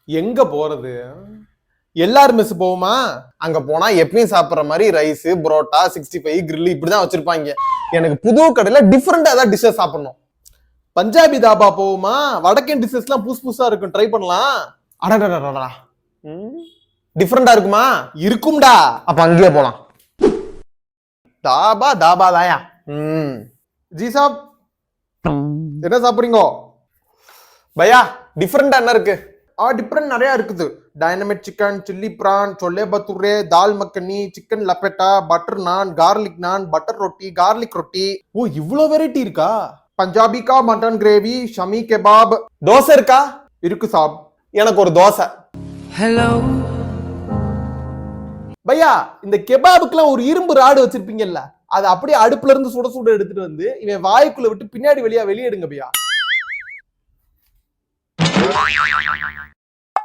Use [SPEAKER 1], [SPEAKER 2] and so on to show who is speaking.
[SPEAKER 1] எங்க போறது? எல்லாரும் மெஸ் போவோமா? அங்க போனா எப்பயும் சாப்பிடுற மாதிரி ரைஸ், புரோட்டா, 65 கிரில் இப்படிதான் வச்சிருப்பாங்க. எனக்கு புது கடையில டிஃபரெண்டா ஏதாவது டிஷ்ஷஸ் சாப்பிடணும். பஞ்சாபி தாபா போவோமா? வடக்கன் டிஷ்ஷஸ் எல்லாம் புதுசு புதுசா இருக்கும், ட்ரை பண்ணலாம். அடடடடா, டிஃபரெண்டா இருக்குமா? இருக்கும்டா. அப்ப அங்கேயே போலாம். தாபா தாபா தாயா. ஜி சாப், என்ன சாப்பிடுறீங்க? பையா டிஃபரெண்டா என்ன இருக்கு? டிஃபரெண்ட் நிறைய இருக்குது. டைனமிக் சிக்கன், சில்லி பிரான், छोले भटूरे, தால் மக்கனி, சிக்கன் லப்பேட்டா, பட்டர் நான், கார்லிக் நான், பட்டர் ரொட்டி, கார்லிக் ரொட்டி. ஓ, இவ்வளவு வெரைட்டி இருக்கா? பஞ்சாபி கா mutton gravy, Shami kebab. Dosa இருக்கா? இருக்கு சாப். எனக்கு ஒரு தோசை. ஹலோ பையா, இந்த கெபாபுக்குலாம் ஒரு இரும்பு ராடு வச்சிருப்பீங்கல்ல, அது அப்படியே அடுப்புல இருந்து சுட சுட எடுத்துட்டு வந்து இவன் வாய்க்குள்ள விட்டு பின்னாடி வெளியே எடுங்க பையா.